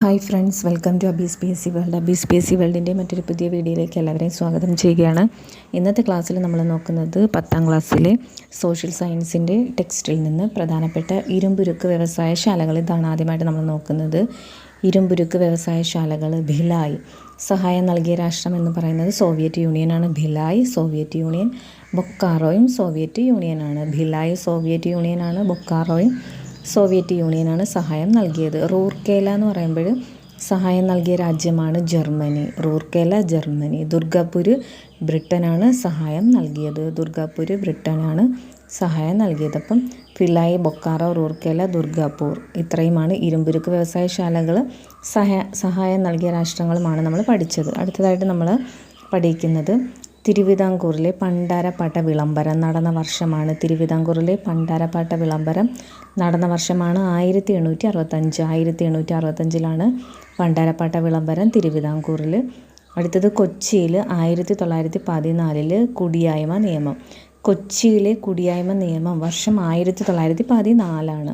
Hi friends, welcome to Abees P S C world. Abees P S C വേൾഡിൻ്റെ മറ്റൊരു പുതിയ വീഡിയോയിലേക്ക് എല്ലാവരെയും സ്വാഗതം ചെയ്യുകയാണ്. ഇന്നത്തെ ക്ലാസ്സിൽ നമ്മൾ നോക്കുന്നത് 10ാം ക്ലാസ്സിലെ സോഷ്യൽ സയൻസിൻ്റെ ടെക്സ്റ്റിൽ നിന്ന് പ്രധാനപ്പെട്ട ഇരുമ്പുരുക്ക് വ്യവസായശാലകൾ. ഇതാണ് ആദ്യമായിട്ട് നമ്മൾ നോക്കുന്നത്. ഇരുമ്പുരുക്ക് വ്യവസായശാലകൾ. ഭിലായ് സഹായം നൽകിയ രാഷ്ട്രം എന്ന് പറയുന്നത് സോവിയറ്റ് യൂണിയനാണ്. ഭിലായ് സോവിയറ്റ് യൂണിയൻ, ബൊക്കാറോയും സോവിയറ്റ് യൂണിയനാണ്. ഭിലായ് സോവിയറ്റ് യൂണിയനാണ്, ബൊക്കാറോയും സോവിയറ്റ് യൂണിയനാണ് സഹായം നൽകിയത്. റൂർക്കേല എന്ന് പറയുമ്പോൾ സഹായം നൽകിയ രാജ്യമാണ് ജർമ്മനി. റൂർക്കേല ജർമ്മനി. ദുർഗാപൂർ ബ്രിട്ടനാണ് സഹായം നൽകിയത്. ദുർഗാപൂർ ബ്രിട്ടനാണ് സഹായം നൽകിയത്. അപ്പം ഭിലായ്, ബൊക്കാറോ, റൂർക്കേല, ദുർഗാപൂർ ഇത്രയുമാണ് ഇരുമ്പുരുക്ക് വ്യവസായശാലകൾ സഹായം നൽകിയ രാഷ്ട്രങ്ങളുമാണ് നമ്മൾ പഠിച്ചത്. അടുത്തതായിട്ട് നമ്മൾ പഠിക്കുന്നത് തിരുവിതാംകൂറിലെ പണ്ടാരപ്പാട്ട വിളംബരം നടന്ന വർഷമാണ്. തിരുവിതാംകൂറിലെ പണ്ടാരപ്പാട്ട വിളംബരം നടന്ന വർഷമാണ് 1865. 1865 പണ്ടാരപ്പാട്ട വിളംബരം തിരുവിതാംകൂറിൽ. അടുത്തത് കൊച്ചിയിൽ 1914 കുടിയായ്മ നിയമം. കൊച്ചിയിലെ കുടിയായ്മ നിയമം വർഷം 1914.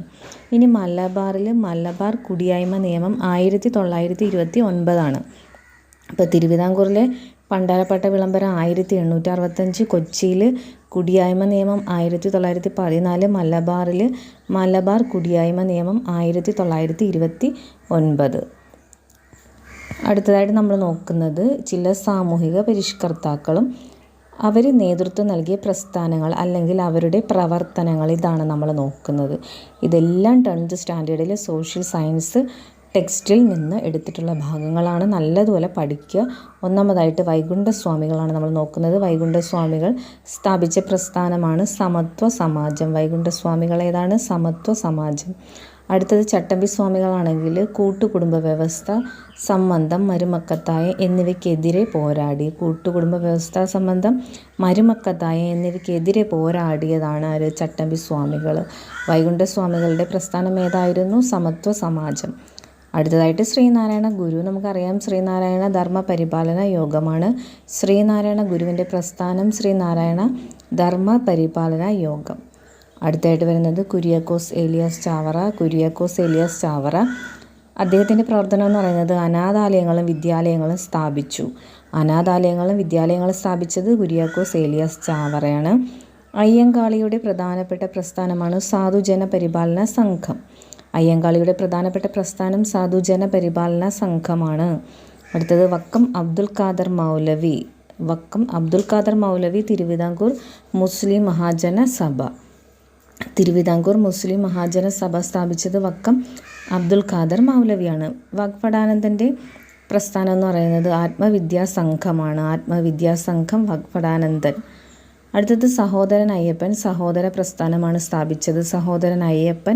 ഇനി മലബാർ കുടിയായ്മ നിയമം 1929. അപ്പോൾ തിരുവിതാംകൂറിലെ പണ്ടാരപ്പാട്ട വിളംബരം 1865, കൊച്ചിയിൽ കുടിയായ്മ നിയമം 1914, മലബാർ കുടിയായ്മ നിയമം 1929. അടുത്തതായിട്ട് നമ്മൾ നോക്കുന്നത് ചില സാമൂഹിക പരിഷ്കർത്താക്കളും അവർ നേതൃത്വം നൽകിയ പ്രസ്ഥാനങ്ങൾ അല്ലെങ്കിൽ അവരുടെ പ്രവർത്തനങ്ങൾ. ഇതാണ് നമ്മൾ നോക്കുന്നത്. ഇതെല്ലാം 10th സ്റ്റാൻഡേർഡിലെ സോഷ്യൽ സയൻസ് ടെക്സ്റ്റിൽ നിന്ന് എടുത്തിട്ടുള്ള ഭാഗങ്ങളാണ്. നല്ലതുപോലെ പഠിക്കുക. ഒന്നാമതായിട്ട് വൈകുണ്ഠസ്വാമികളാണ് നമ്മൾ നോക്കുന്നത്. വൈകുണ്ഠസ്വാമികൾ സ്ഥാപിച്ച പ്രസ്ഥാനമാണ് സമത്വ സമാജം. വൈകുണ്ഠസ്വാമികൾ ഏതാണ്? സമത്വ സമാജം. അടുത്തത് ചട്ടമ്പി സ്വാമികളാണെങ്കിൽ കൂട്ടുകുടുംബ വ്യവസ്ഥ, സംബന്ധം, മരുമക്കത്തായ എന്നിവയ്ക്കെതിരെ പോരാടി. കൂട്ടുകുടുംബ വ്യവസ്ഥ, സംബന്ധം, മരുമക്കത്തായ എന്നിവയ്ക്കെതിരെ പോരാടിയതാണ് ചട്ടമ്പി സ്വാമികൾ. വൈകുണ്ഠസ്വാമികളുടെ പ്രസ്ഥാനം ഏതായിരുന്നു? സമത്വ സമാജം. അടുത്തതായിട്ട് ശ്രീനാരായണ ഗുരു. നമുക്കറിയാം ശ്രീനാരായണ ധർമ്മ പരിപാലന യോഗമാണ്. ശ്രീനാരായണ ഗുരുവിൻ്റെ പ്രസ്ഥാനം ശ്രീനാരായണ ധർമ്മ പരിപാലന യോഗം. അടുത്തായിട്ട് വരുന്നത് കുര്യാക്കോസ് ഏലിയാസ് ചാവറ. കുര്യാക്കോസ് ഏലിയാസ് ചാവറ അദ്ദേഹത്തിൻ്റെ പ്രവർത്തനം എന്ന് പറയുന്നത് അനാഥാലയങ്ങളും വിദ്യാലയങ്ങളും സ്ഥാപിച്ചു. അനാഥാലയങ്ങളും വിദ്യാലയങ്ങളും സ്ഥാപിച്ചത് കുര്യാക്കോസ് ഏലിയാസ് ചാവറയാണ്. അയ്യങ്കാളിയുടെ പ്രധാനപ്പെട്ട പ്രസ്ഥാനമാണ് സാധുജന പരിപാലന സംഘം. അയ്യങ്കാളിയുടെ പ്രധാനപ്പെട്ട പ്രസ്ഥാനം സാധുജന പരിപാലന സംഘമാണ്. അടുത്തത് വക്കം അബ്ദുൽ ഖാദർ മൗലവി. വക്കം അബ്ദുൽ ഖാദർ മൗലവി തിരുവിതാംകൂർ മുസ്ലിം മഹാജന സഭ. തിരുവിതാംകൂർ മുസ്ലിം മഹാജന സഭ സ്ഥാപിച്ചത് വക്കം അബ്ദുൽ ഖാദർ മൗലവിയാണ്. വഖഫാനന്ദൻ്റെ പ്രസ്ഥാനം എന്ന് പറയുന്നത് ആത്മവിദ്യാ സംഘമാണ്. ആത്മവിദ്യാ സംഘം, വഖഫാനന്ദൻ. അടുത്തത് സഹോദരൻ അയ്യപ്പൻ സഹോദര പ്രസ്ഥാനമാണ് സ്ഥാപിച്ചത്. സഹോദരൻ അയ്യപ്പൻ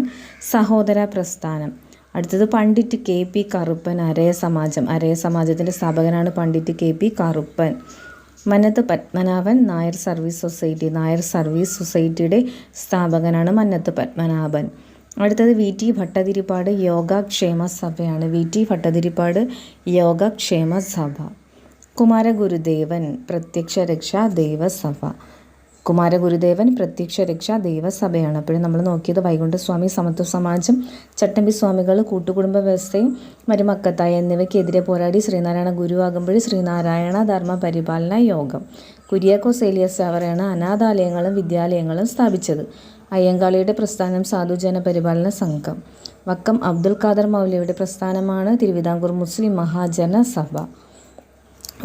സഹോദര പ്രസ്ഥാനം. അടുത്തത് പണ്ഡിറ്റ് കെ പി കറുപ്പൻ അരയ സമാജം. അരയ സമാജത്തിൻ്റെ സ്ഥാപകനാണ് Pandit K P Karuppan. Mannathu Padmanabhan Nair Service Society. Nair Service സൊസൈറ്റിയുടെ സ്ഥാപകനാണ് മന്നത്ത് പത്മനാഭൻ. അടുത്തത് വി ടി ഭട്ടതിരിപ്പാട് യോഗക്ഷേമ സഭയാണ്. V T Bhattathiripad Yogakshema Sabha. കുമാരഗുരുദേവൻ പ്രത്യക്ഷ രക്ഷാ ദൈവസഭ. കുമാരഗുരുദേവൻ പ്രത്യക്ഷ രക്ഷാ ദൈവസഭയാണ്. അപ്പോഴും നമ്മൾ നോക്കിയത് വൈകുണ്ഠസ്വാമി സമത്വ സമാജം, ചട്ടമ്പി സ്വാമികൾ കൂട്ടുകുടുംബ വ്യവസ്ഥയും മരുമക്കത്തായ എന്നിവയ്ക്കെതിരെ പോരാടി. ശ്രീനാരായണ ഗുരു ആകുമ്പോൾ ശ്രീനാരായണ ധർമ്മ പരിപാലന യോഗം. കുര്യാക്കോസ് ഏലിയാസ് ചാവറയാണ് അനാഥാലയങ്ങളും വിദ്യാലയങ്ങളും സ്ഥാപിച്ചത്. അയ്യങ്കാളിയുടെ പ്രസ്ഥാനം സാധുജന പരിപാലന സംഘം. വക്കം അബ്ദുൽ ഖാദർ മൗലവിയുടെ പ്രസ്ഥാനമാണ് തിരുവിതാംകൂർ മുസ്ലിം മഹാജന സഭ.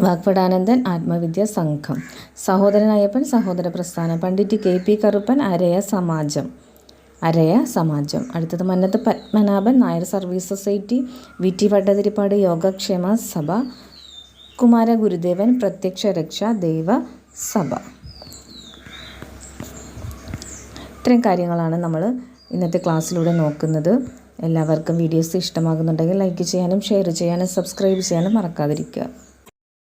വഖഫാനന്ദൻ ആത്മവിദ്യാ സംഘം. സഹോദരൻ അയ്യപ്പൻ സഹോദര പ്രസ്ഥാനം. Pandit K P Karuppan Araya Samajam. അരയ സമാജം. അടുത്തത് Mannathu Padmanabhan Nair Service Society. V T Bhattathiripad Yogakshema Sabha. Kumaragurudevan പ്രത്യക്ഷ രക്ഷാ ദൈവ സഭ. ഇത്രയും കാര്യങ്ങളാണ് നമ്മൾ ഇന്നത്തെ ക്ലാസ്സിലൂടെ നോക്കുന്നത്. എല്ലാവർക്കും വീഡിയോസ് ഇഷ്ടമാകുന്നുണ്ടെങ്കിൽ ലൈക്ക് ചെയ്യാനും ഷെയർ ചെയ്യാനും സബ്സ്ക്രൈബ് ചെയ്യാനും മറക്കാതിരിക്കുക.